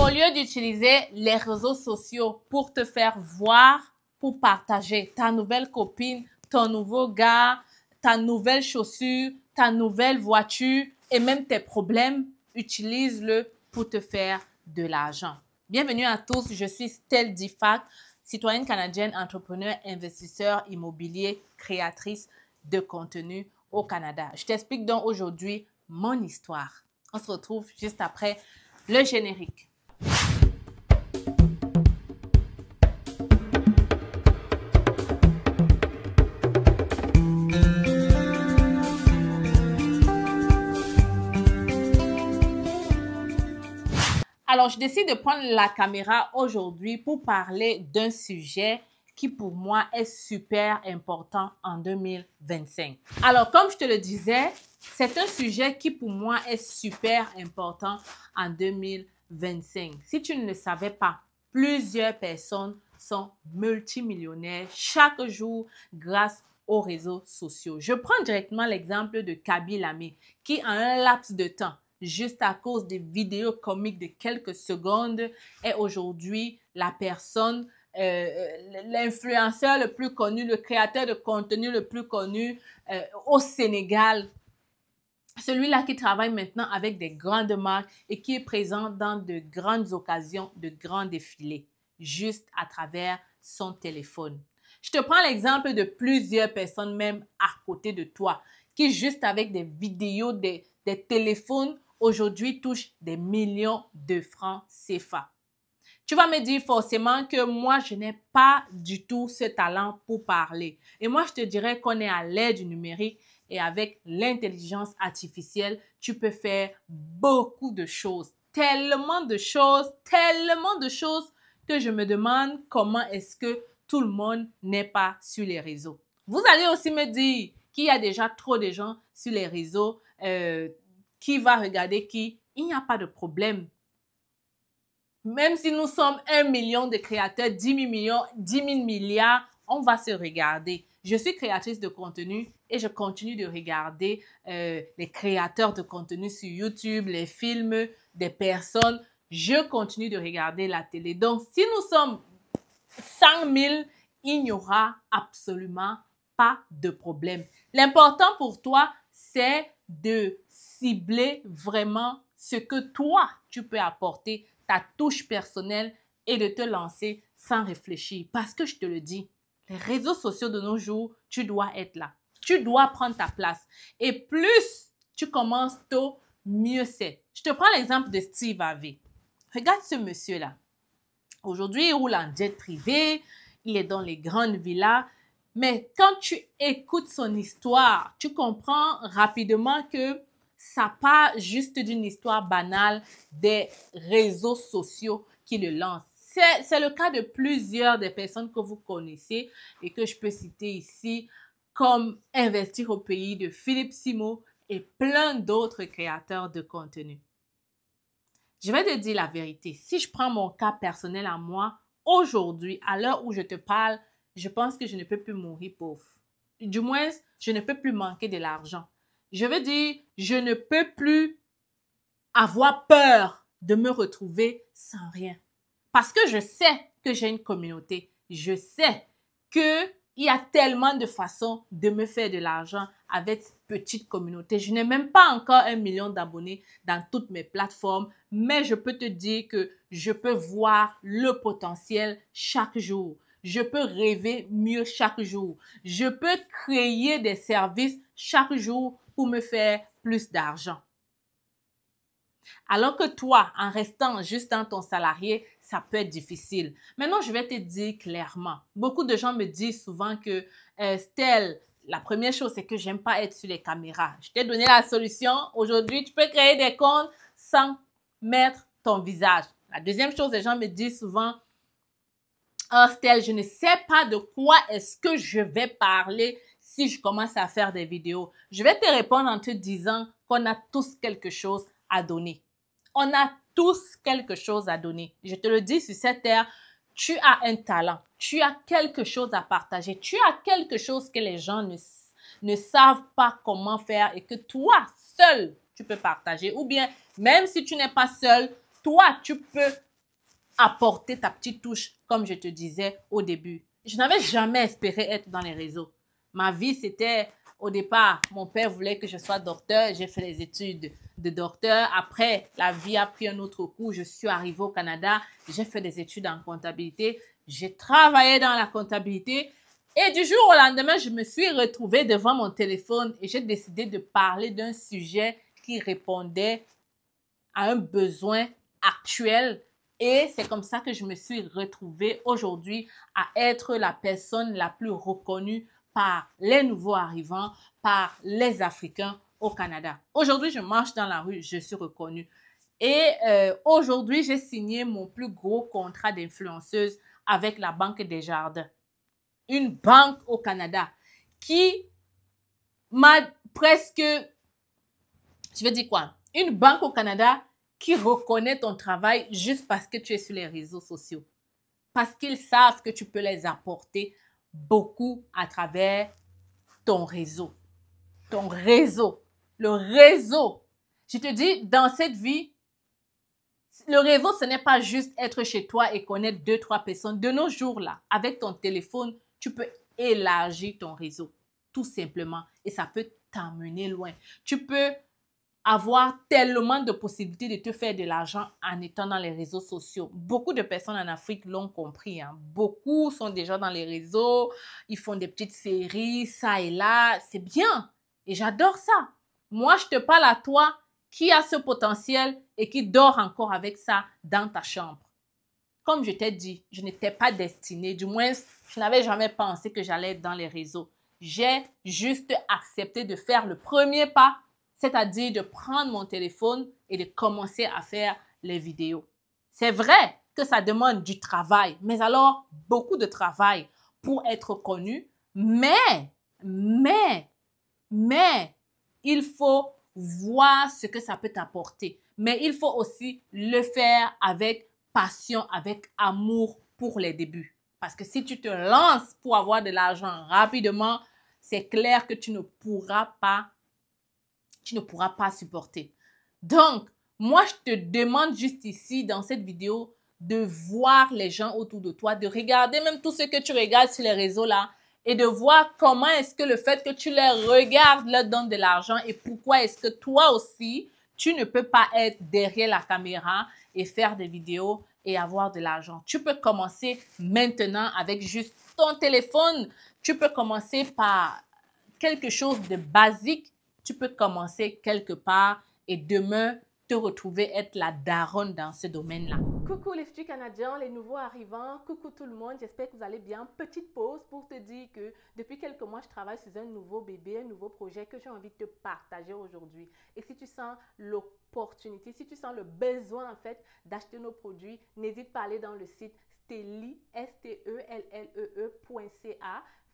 au lieu d'utiliser les réseaux sociaux pour te faire voir, pour partager ta nouvelle copine, ton nouveau gars, ta nouvelle chaussure, ta nouvelle voiture et même tes problèmes, utilise-le pour te faire de l'argent. Bienvenue à tous, je suis Stell Difac, citoyenne canadienne, entrepreneur, investisseur immobilier, créatrice de contenu au Canada. Je t'explique donc aujourd'hui mon histoire. On se retrouve juste après le générique. Alors, je décide de prendre la caméra aujourd'hui pour parler d'un sujet qui pour moi est super important en 2025. Alors, comme je te le disais, c'est un sujet qui pour moi est super important en 2025. Si tu ne le savais pas, plusieurs personnes sont multimillionnaires chaque jour grâce aux réseaux sociaux. Je prends directement l'exemple de Kaby Lame qui, en un laps de temps, juste à cause des vidéos comiques de quelques secondes, est aujourd'hui la personne, l'influenceur le plus connu, le créateur de contenu le plus connu au Sénégal. Celui-là qui travaille maintenant avec des grandes marques et qui est présent dans de grandes occasions, de grands défilés, juste à travers son téléphone. Je te prends l'exemple de plusieurs personnes même à côté de toi qui juste avec des vidéos, des téléphones, aujourd'hui touchent des millions de francs CFA. Tu vas me dire forcément que moi, je n'ai pas du tout ce talent pour parler. Et moi, je te dirais qu'on est à l'ère du numérique et avec l'intelligence artificielle, tu peux faire beaucoup de choses. Tellement de choses que je me demande comment est-ce que tout le monde n'est pas sur les réseaux. Vous allez aussi me dire qu'il y a déjà trop de gens sur les réseaux, qui va regarder qui? Il n'y a pas de problème. Même si nous sommes 1 million de créateurs, 10 000 millions, 10 000 milliards, on va se regarder. Je suis créatrice de contenu et je continue de regarder les créateurs de contenu sur YouTube, les films des personnes. Je continue de regarder la télé. Donc, si nous sommes 100 000, il n'y aura absolument pas de problème. L'important pour toi, c'est de cibler vraiment ce que toi, tu peux apporter, ta touche personnelle et de te lancer sans réfléchir. Parce que je te le dis, les réseaux sociaux de nos jours, tu dois être là. Tu dois prendre ta place. Et plus tu commences tôt, mieux c'est. Je te prends l'exemple de Steve Harvey. Regarde ce monsieur-là. Aujourd'hui, il roule en jet privé, il est dans les grandes villas. Mais quand tu écoutes son histoire, tu comprends rapidement que ça part juste d'une histoire banale des réseaux sociaux qui le lancent. C'est le cas de plusieurs des personnes que vous connaissez et que je peux citer ici, comme Investir au pays de Philippe Simo et plein d'autres créateurs de contenu. Je vais te dire la vérité. Si je prends mon cas personnel à moi, aujourd'hui, à l'heure où je te parle, je pense que je ne peux plus mourir pauvre. Du moins, je ne peux plus manquer de l'argent. Je veux dire, je ne peux plus avoir peur de me retrouver sans rien. Parce que je sais que j'ai une communauté. Je sais qu'il y a tellement de façons de me faire de l'argent avec cette petite communauté. Je n'ai même pas encore 1 million d'abonnés dans toutes mes plateformes, mais je peux te dire que je peux voir le potentiel chaque jour. Je peux rêver mieux chaque jour. Je peux créer des services chaque jour pour me faire plus d'argent. Alors que toi, en restant juste dans ton salarié, ça peut être difficile. Maintenant, je vais te dire clairement. Beaucoup de gens me disent souvent que Stell, la première chose, c'est que j'aime pas être sur les caméras. Je t'ai donné la solution. Aujourd'hui, tu peux créer des comptes sans mettre ton visage. La deuxième chose, les gens me disent souvent, oh Stell, je ne sais pas de quoi est-ce que je vais parler si je commence à faire des vidéos. Je vais te répondre en te disant qu'on a tous quelque chose à donner. On a tous quelque chose à donner. Je te le dis sur cette terre, tu as un talent, tu as quelque chose à partager, tu as quelque chose que les gens ne savent pas comment faire et que toi, seul, tu peux partager. Ou bien, même si tu n'es pas seul, toi, tu peux apporter ta petite touche, comme je te disais au début. Je n'avais jamais espéré être dans les réseaux. Ma vie, c'était, au départ, mon père voulait que je sois docteur. J'ai fait les études de docteur. Après, la vie a pris un autre coup. Je suis arrivée au Canada. J'ai fait des études en comptabilité. J'ai travaillé dans la comptabilité. Et du jour au lendemain, je me suis retrouvée devant mon téléphone et j'ai décidé de parler d'un sujet qui répondait à un besoin actuel. Et c'est comme ça que je me suis retrouvée aujourd'hui à être la personne la plus reconnue par les nouveaux arrivants, par les Africains au Canada. Aujourd'hui, je marche dans la rue, je suis reconnue. Et aujourd'hui, j'ai signé mon plus gros contrat d'influenceuse avec la Banque des Jardins. Une banque au Canada qui m'a presque, je vais dire quoi, une banque au Canada qui reconnaît ton travail juste parce que tu es sur les réseaux sociaux. Parce qu'ils savent que tu peux les apporter beaucoup à travers ton réseau. Ton réseau. Le réseau. Je te dis, dans cette vie, le réseau, ce n'est pas juste être chez toi et connaître 2-3 personnes. De nos jours, là, avec ton téléphone, tu peux élargir ton réseau, tout simplement. Et ça peut t'amener loin. Tu peux avoir tellement de possibilités de te faire de l'argent en étant dans les réseaux sociaux. Beaucoup de personnes en Afrique l'ont compris. Hein. Beaucoup sont déjà dans les réseaux. Ils font des petites séries, ça et là. C'est bien. Et j'adore ça. Moi, je te parle à toi qui a ce potentiel et qui dort encore avec ça dans ta chambre. Comme je t'ai dit, je n'étais pas destinée, du moins, je n'avais jamais pensé que j'allais être dans les réseaux. J'ai juste accepté de faire le premier pas, c'est-à-dire de prendre mon téléphone et de commencer à faire les vidéos. C'est vrai que ça demande du travail, mais alors beaucoup de travail pour être connu, mais, il faut voir ce que ça peut t'apporter. Mais il faut aussi le faire avec passion, avec amour pour les débuts. Parce que si tu te lances pour avoir de l'argent rapidement, c'est clair que tu ne pourras pas supporter. Donc, moi, je te demande juste ici, dans cette vidéo, de voir les gens autour de toi, de regarder même tout ce que tu regardes sur les réseaux là, et de voir comment est-ce que le fait que tu les regardes leur donne de l'argent et pourquoi est-ce que toi aussi, tu ne peux pas être derrière la caméra et faire des vidéos et avoir de l'argent. Tu peux commencer maintenant avec juste ton téléphone. Tu peux commencer par quelque chose de basique. Tu peux commencer quelque part et demain te retrouver être la daronne dans ce domaine-là. Coucou les futurs Canadiens, les nouveaux arrivants, coucou tout le monde, j'espère que vous allez bien. Petite pause pour te dire que depuis quelques mois, je travaille sur un nouveau bébé, un nouveau projet que j'ai envie de te partager aujourd'hui. Et si tu sens l'opportunité, si tu sens le besoin en fait d'acheter nos produits, n'hésite pas à aller dans le site Stellee, STELLEE.ca,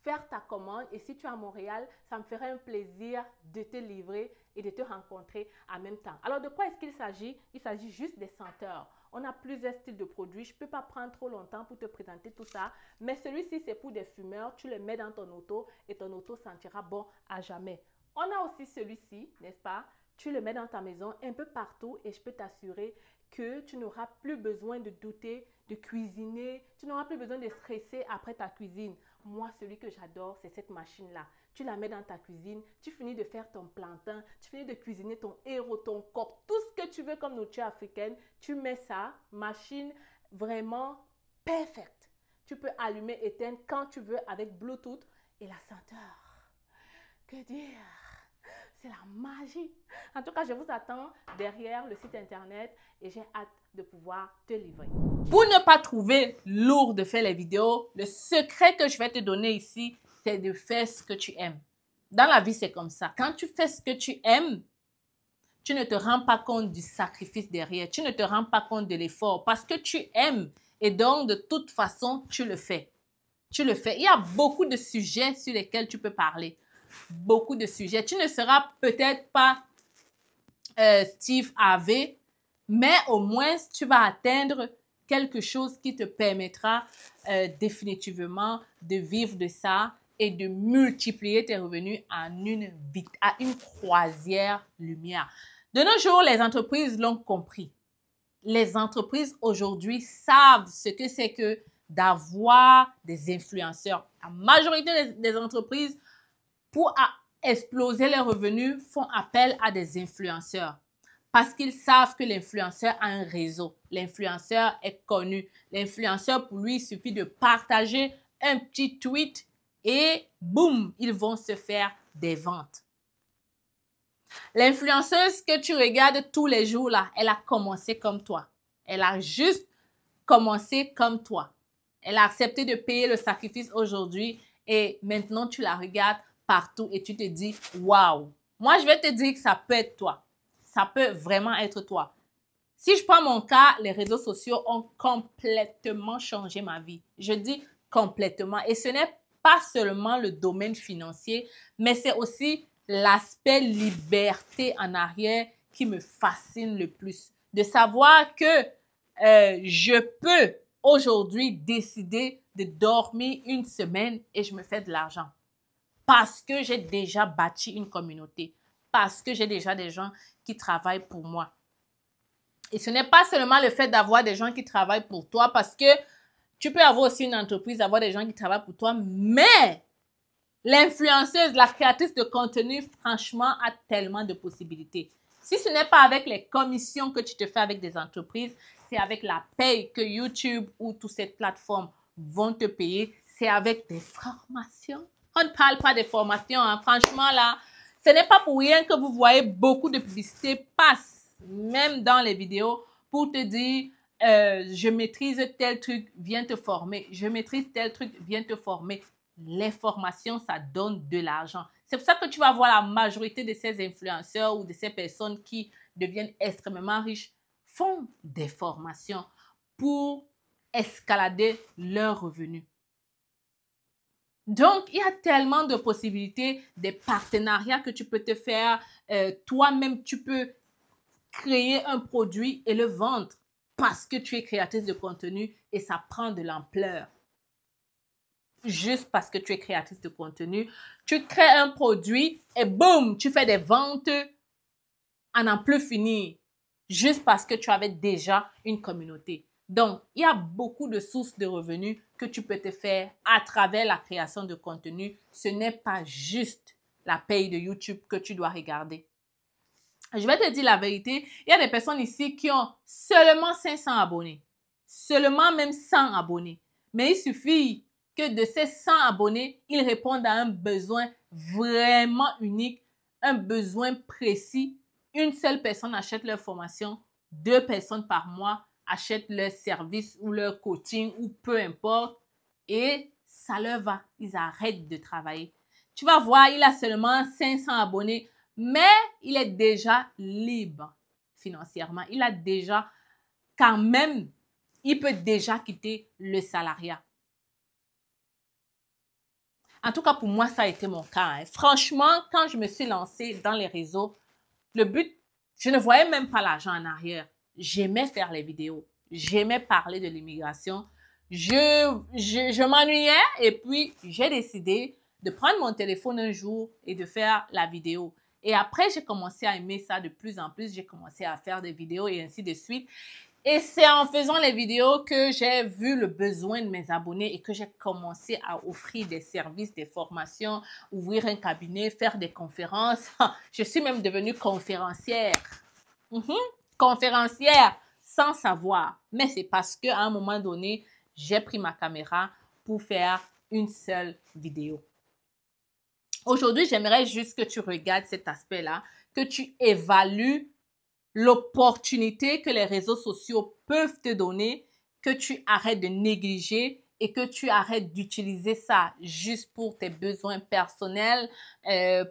faire ta commande et si tu es à Montréal, ça me ferait un plaisir de te livrer et de te rencontrer en même temps. Alors de quoi est-ce qu'il s'agit? Il s'agit juste des senteurs. On a plusieurs styles de produits. Je ne peux pas prendre trop longtemps pour te présenter tout ça. Mais celui-ci, c'est pour des fumeurs. Tu le mets dans ton auto et ton auto sentira bon à jamais. On a aussi celui-ci, n'est-ce pas? Tu le mets dans ta maison un peu partout et je peux t'assurer que tu n'auras plus besoin de douter, de cuisiner. Tu n'auras plus besoin de stresser après ta cuisine. Moi, celui que j'adore, c'est cette machine-là. Tu la mets dans ta cuisine, tu finis de faire ton plantain, tu finis de cuisiner ton héros, ton coq, tout ce que tu veux comme nourriture africaine. Tu mets ça, machine vraiment parfaite. Tu peux allumer, éteindre quand tu veux avec Bluetooth et la senteur. Que dire? C'est la magie. En tout cas, je vous attends derrière le site internet et j'ai hâte de pouvoir te livrer. Pour ne pas trouver lourd de faire les vidéos, le secret que je vais te donner ici, c'est de faire ce que tu aimes. Dans la vie, c'est comme ça. Quand tu fais ce que tu aimes, tu ne te rends pas compte du sacrifice derrière. Tu ne te rends pas compte de l'effort parce que tu aimes et donc de toute façon, tu le fais. Tu le fais. Il y a beaucoup de sujets sur lesquels tu peux parler. Beaucoup de sujets. Tu ne seras peut-être pas Steve Harvey, mais au moins tu vas atteindre quelque chose qui te permettra définitivement de vivre de ça et de multiplier tes revenus à une croisière lumière. De nos jours, les entreprises l'ont compris. les entreprises aujourd'hui savent ce que c'est que d'avoir des influenceurs. La majorité des entreprises, pour exploser les revenus, font appel à des influenceurs. Parce qu'ils savent que l'influenceur a un réseau. L'influenceur est connu. L'influenceur, pour lui, il suffit de partager un petit tweet et boum, ils vont se faire des ventes. L'influenceuse que tu regardes tous les jours là, elle a commencé comme toi. Elle a juste commencé comme toi. Elle a accepté de payer le sacrifice aujourd'hui et maintenant tu la regardes partout et tu te dis waouh. Moi, je vais te dire que ça peut être toi. Ça peut vraiment être toi. Si je prends mon cas, les réseaux sociaux ont complètement changé ma vie. Je dis complètement. Et ce n'est pas seulement le domaine financier, mais c'est aussi l'aspect liberté en arrière qui me fascine le plus. De savoir que je peux aujourd'hui décider de dormir une semaine et je me fais de l'argent. Parce que j'ai déjà bâti une communauté. Parce que j'ai déjà des gens qui travaillent pour moi. Et ce n'est pas seulement le fait d'avoir des gens qui travaillent pour toi, parce que tu peux avoir aussi une entreprise, avoir des gens qui travaillent pour toi, mais l'influenceuse, la créatrice de contenu, franchement, a tellement de possibilités. Si ce n'est pas avec les commissions que tu te fais avec des entreprises, c'est avec la paye que YouTube ou toutes ces plateformes vont te payer. C'est avec des formations. On ne parle pas des formations, hein. Franchement, là, ce n'est pas pour rien que vous voyez beaucoup de publicités passent, même dans les vidéos, pour te dire je maîtrise tel truc, viens te former. Je maîtrise tel truc, viens te former. Les formations, ça donne de l'argent. C'est pour ça que tu vas voir la majorité de ces influenceurs ou de ces personnes qui deviennent extrêmement riches font des formations pour escalader leurs revenus. Donc, il y a tellement de possibilités, des partenariats que tu peux te faire. Toi-même, tu peux créer un produit et le vendre parce que tu es créatrice de contenu et ça prend de l'ampleur. Juste parce que tu es créatrice de contenu, tu crées un produit et boum, tu fais des ventes à n'en plus finir. Juste parce que tu avais déjà une communauté. Donc, il y a beaucoup de sources de revenus que tu peux te faire à travers la création de contenu. Ce n'est pas juste la paye de YouTube que tu dois regarder. Je vais te dire la vérité, il y a des personnes ici qui ont seulement 500 abonnés. Seulement même 100 abonnés. Mais il suffit que de ces 100 abonnés, ils répondent à un besoin vraiment unique, un besoin précis. Une seule personne achète leur formation, 2 personnes par mois achètent leur service ou leur coaching ou peu importe et ça leur va. Ils arrêtent de travailler. Tu vas voir, il a seulement 500 abonnés, mais il est déjà libre financièrement. Il a déjà, quand même, il peut déjà quitter le salariat. En tout cas, pour moi, ça a été mon cas. Hein. Franchement, quand je me suis lancée dans les réseaux, le but, je ne voyais même pas l'argent en arrière. J'aimais faire les vidéos. J'aimais parler de l'immigration. Je m'ennuyais et puis j'ai décidé de prendre mon téléphone un jour et de faire la vidéo. Et après, j'ai commencé à aimer ça de plus en plus. J'ai commencé à faire des vidéos et ainsi de suite. Et c'est en faisant les vidéos que j'ai vu le besoin de mes abonnés et que j'ai commencé à offrir des services, des formations, ouvrir un cabinet, faire des conférences. Je suis même devenue conférencière. Conférencière sans savoir. Mais c'est parce qu'à un moment donné, j'ai pris ma caméra pour faire une seule vidéo. Aujourd'hui, j'aimerais juste que tu regardes cet aspect-là, que tu évalues l'opportunité que les réseaux sociaux peuvent te donner, que tu arrêtes de négliger et que tu arrêtes d'utiliser ça juste pour tes besoins personnels,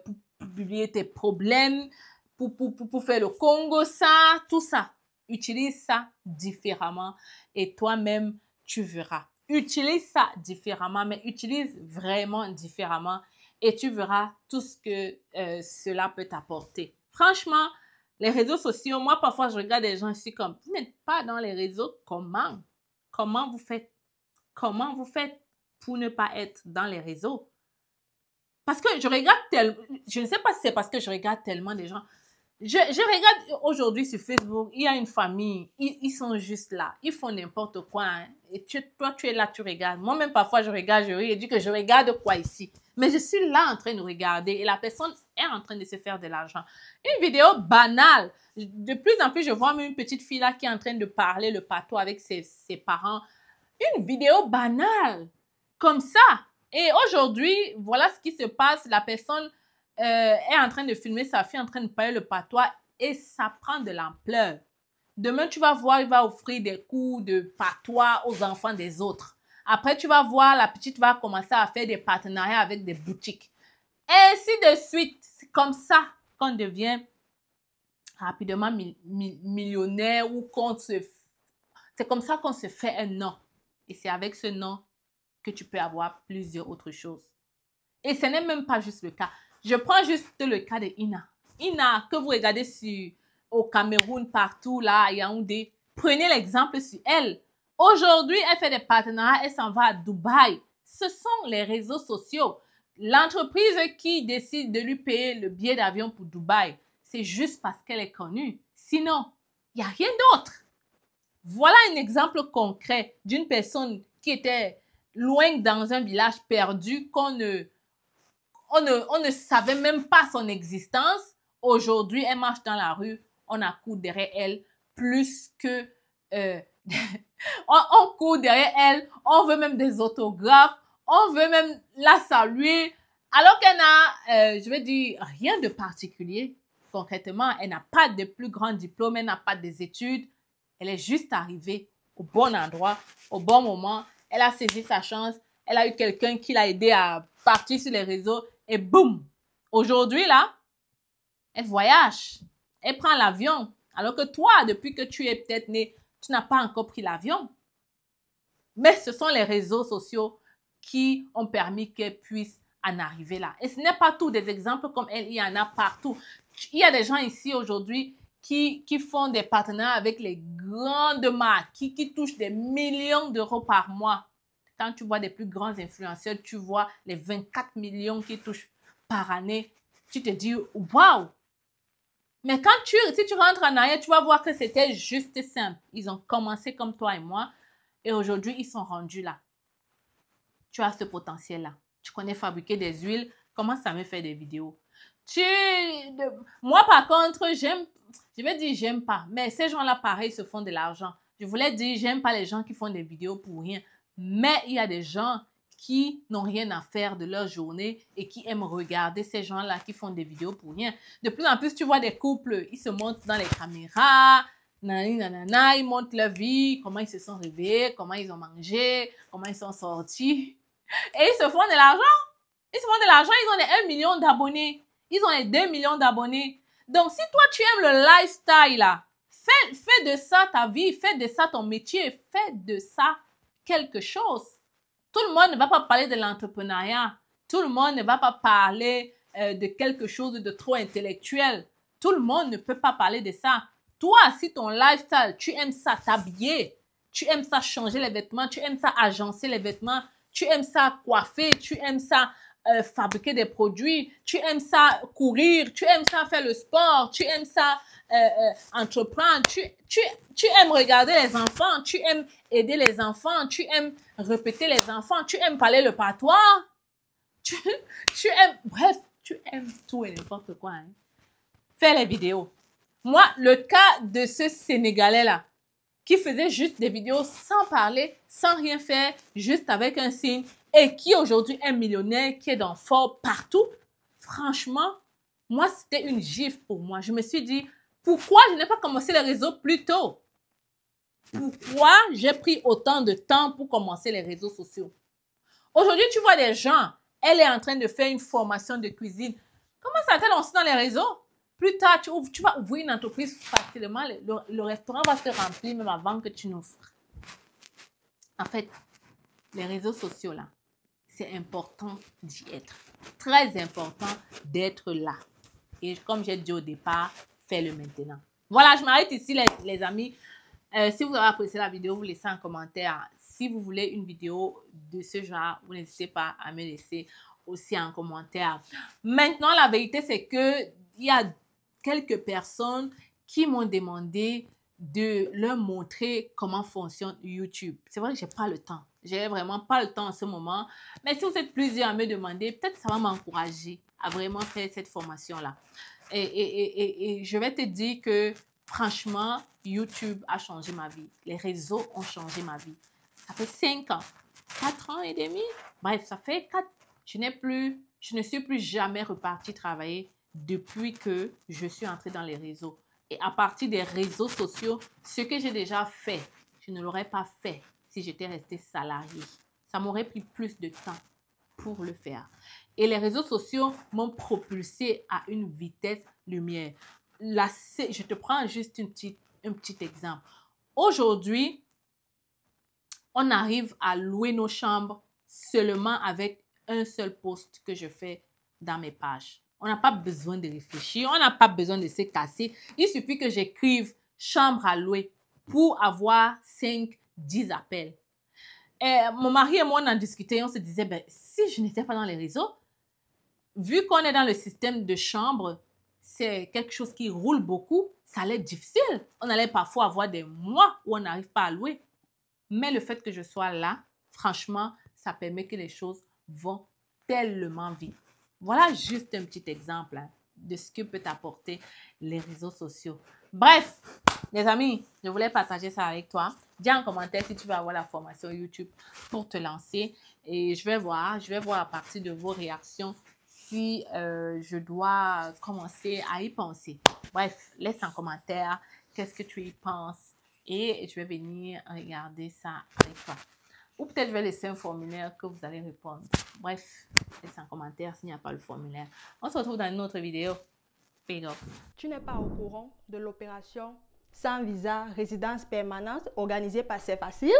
pour publier tes problèmes, pour faire le Congo, ça, tout ça. Utilise ça différemment et toi-même, tu verras. Utilise ça différemment, mais utilise vraiment différemment et tu verras tout ce que cela peut t'apporter. Franchement, les réseaux sociaux, moi, parfois, je regarde des gens ici comme, vous n'êtes pas dans les réseaux, comment? Comment vous faites? Comment vous faites pour ne pas être dans les réseaux? Parce que je regarde tellement, je ne sais pas si c'est parce que je regarde tellement des gens. Je regarde aujourd'hui sur Facebook, il y a une famille, ils sont juste là, ils font n'importe quoi. Hein. Et toi, tu es là, tu regardes. Moi-même, parfois, je regarde, je ris et dis que je regarde quoi ici. Mais je suis là en train de regarder et la personne est en train de se faire de l'argent. Une vidéo banale. De plus en plus, je vois même une petite fille là qui est en train de parler le patois avec ses parents. Une vidéo banale, comme ça. Et aujourd'hui, voilà ce qui se passe. La personne est en train de filmer sa fille en train de parler le patois et ça prend de l'ampleur. Demain, tu vas voir, il va offrir des cours de patois aux enfants des autres. Après, tu vas voir, la petite va commencer à faire des partenariats avec des boutiques. Et ainsi de suite. C'est comme ça qu'on devient rapidement millionnaire ou c'est comme ça qu'on se fait un nom. Et c'est avec ce nom que tu peux avoir plusieurs autres choses. Et ce n'est même pas juste le cas. Je prends juste le cas de Ina. Ina, que vous regardez au Cameroun, partout, là, à Yaoundé. Prenez l'exemple sur elle. Aujourd'hui, elle fait des partenariats, elle s'en va à Dubaï. Ce sont les réseaux sociaux. L'entreprise qui décide de lui payer le billet d'avion pour Dubaï, c'est juste parce qu'elle est connue. Sinon, il n'y a rien d'autre. Voilà un exemple concret d'une personne qui était loin dans un village perdu, on ne savait même pas son existence. Aujourd'hui, elle marche dans la rue, on accourt derrière elle plus que... on court derrière elle, on veut même des autographes, on veut même la saluer, alors qu'elle n'a, je vais dire, rien de particulier. Concrètement, elle n'a pas de plus grand diplôme, elle n'a pas des études. Elle est juste arrivée au bon endroit, au bon moment. Elle a saisi sa chance. Elle a eu quelqu'un qui l'a aidé à partir sur les réseaux. Et boum! Aujourd'hui, là, elle voyage. Elle prend l'avion. Alors que toi, depuis que tu es peut-être né, tu n'as pas encore pris l'avion. Mais ce sont les réseaux sociaux qui ont permis qu'elle puisse en arriver là. Et ce n'est pas tout des exemples comme elle, il y en a partout. Il y a des gens ici aujourd'hui qui font des partenariats avec les grandes marques, qui touchent des millions d'euros par mois. Quand tu vois des plus grands influenceurs, tu vois les 24 millions qu'ils touchent par année. Tu te dis, waouh! Mais si tu rentres en arrière, tu vas voir que c'était juste simple. Ils ont commencé comme toi et moi et aujourd'hui, ils sont rendus là. Tu as ce potentiel-là. Tu connais fabriquer des huiles. Commence à me faire des vidéos. Moi, par contre, je vais dire j'aime pas. Mais ces gens-là, pareil, se font de l'argent. Je voulais dire, j'aime pas les gens qui font des vidéos pour rien. Mais il y a des gens qui n'ont rien à faire de leur journée et qui aiment regarder ces gens-là qui font des vidéos pour rien. De plus en plus, tu vois des couples, ils se montrent dans les caméras, nanana, ils montrent leur vie, comment ils se sont réveillés, comment ils ont mangé, comment ils sont sortis. Et ils se font de l'argent. Ils se font de l'argent, ils ont les 1 million d'abonnés. Ils ont les 2 millions d'abonnés. Donc, si toi, tu aimes le lifestyle, là, fais de ça ta vie, fais de ça ton métier, fais de ça quelque chose. Tout le monde ne va pas parler de l'entrepreneuriat. Tout le monde ne va pas parler de quelque chose de trop intellectuel. Tout le monde ne peut pas parler de ça. Toi, si ton lifestyle, tu aimes ça t'habiller, tu aimes ça changer les vêtements, tu aimes ça agencer les vêtements, tu aimes ça coiffer, tu aimes ça fabriquer des produits, tu aimes ça courir, tu aimes ça faire le sport, tu aimes ça entreprendre, tu aimes regarder les enfants, tu aimes aider les enfants, tu aimes répéter les enfants, tu aimes parler le patois, tu aimes, bref, tu aimes tout et n'importe quoi. Hein. Fais les vidéos. Moi, le cas de ce Sénégalais-là, qui faisait juste des vidéos sans parler, sans rien faire, juste avec un signe, et qui aujourd'hui est millionnaire, qui est dans fort partout, franchement, moi, c'était une gifle pour moi. Je me suis dit, pourquoi je n'ai pas commencé les réseaux plus tôt? Pourquoi j'ai pris autant de temps pour commencer les réseaux sociaux? Aujourd'hui, tu vois des gens, elle est en train de faire une formation de cuisine. Comment ça t'est lancé dans les réseaux? Plus tard, tu vas ouvrir une entreprise facilement. Le restaurant va se remplir même avant que tu n'ouvres. En fait, les réseaux sociaux, là, c'est important d'y être. Très important d'être là. Et comme j'ai dit au départ, fais-le maintenant. Voilà, je m'arrête ici, les amis. Si vous avez apprécié la vidéo, vous laissez un commentaire. Si vous voulez une vidéo de ce genre, vous n'hésitez pas à me laisser aussi un commentaire. Maintenant, la vérité, c'est que il y a quelques personnes qui m'ont demandé de leur montrer comment fonctionne YouTube. C'est vrai que j'ai pas le temps. J'ai vraiment pas le temps en ce moment. Mais si vous êtes plusieurs à me demander, peut-être ça va m'encourager à vraiment faire cette formation-là. Et je vais te dire que franchement, YouTube a changé ma vie. Les réseaux ont changé ma vie. Ça fait 5 ans, 4 ans et demi. Bref, ça fait 4. Je ne suis plus jamais repartie travailler depuis que je suis entrée dans les réseaux. Et à partir des réseaux sociaux, ce que j'ai déjà fait, je ne l'aurais pas fait si j'étais restée salariée. Ça m'aurait pris plus de temps pour le faire. Et les réseaux sociaux m'ont propulsée à une vitesse lumière. Là, je te prends juste un petit exemple. Aujourd'hui, on arrive à louer nos chambres seulement avec un seul post que je fais dans mes pages. On n'a pas besoin de réfléchir, on n'a pas besoin de se casser. Il suffit que j'écrive chambre à louer pour avoir 5, 10 appels. Et mon mari et moi, on en discutait, on se disait, ben, si je n'étais pas dans les réseaux, vu qu'on est dans le système de chambre, c'est quelque chose qui roule beaucoup, ça allait être difficile. On allait parfois avoir des mois où on n'arrive pas à louer. Mais le fait que je sois là, franchement, ça permet que les choses vont tellement vite. Voilà juste un petit exemple de ce que peut t'apporter les réseaux sociaux. Bref, les amis, je voulais partager ça avec toi. Dis en commentaire si tu veux avoir la formation YouTube pour te lancer. Et je vais voir à partir de vos réactions si je dois commencer à y penser. Bref, laisse en commentaire qu'est-ce que tu y penses. Et je vais venir regarder ça avec toi. Ou peut-être je vais laisser un formulaire que vous allez répondre. Bref, laisse un commentaire s'il n'y a pas le formulaire. On se retrouve dans une autre vidéo. Big up. Tu n'es pas au courant de l'opération sans visa résidence permanente organisée par C'est Facile?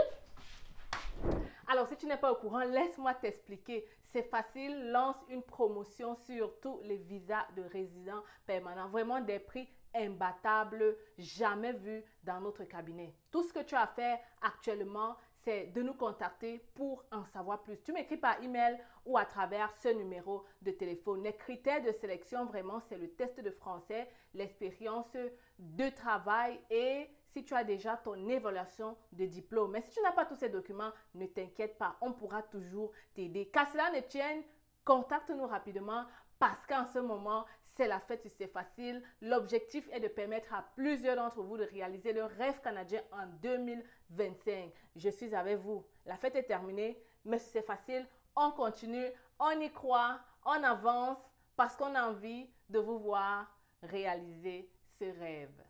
Alors, si tu n'es pas au courant, laisse-moi t'expliquer. C'est facile, lance une promotion sur tous les visas de résidents permanents. Vraiment des prix imbattables, jamais vus dans notre cabinet. Tout ce que tu as à faire actuellement, c'est de nous contacter pour en savoir plus. Tu m'écris par email ou à travers ce numéro de téléphone. Les critères de sélection, vraiment, c'est le test de français, l'expérience de travail et si tu as déjà ton évaluation de diplôme. Mais si tu n'as pas tous ces documents, ne t'inquiète pas, on pourra toujours t'aider. Qu'à cela ne tienne, contacte-nous rapidement parce qu'en ce moment, c'est la fête, c'est facile. L'objectif est de permettre à plusieurs d'entre vous de réaliser le rêve canadien en 2025. Je suis avec vous. La fête est terminée, mais c'est facile. On continue, on y croit, on avance parce qu'on a envie de vous voir réaliser ce rêve.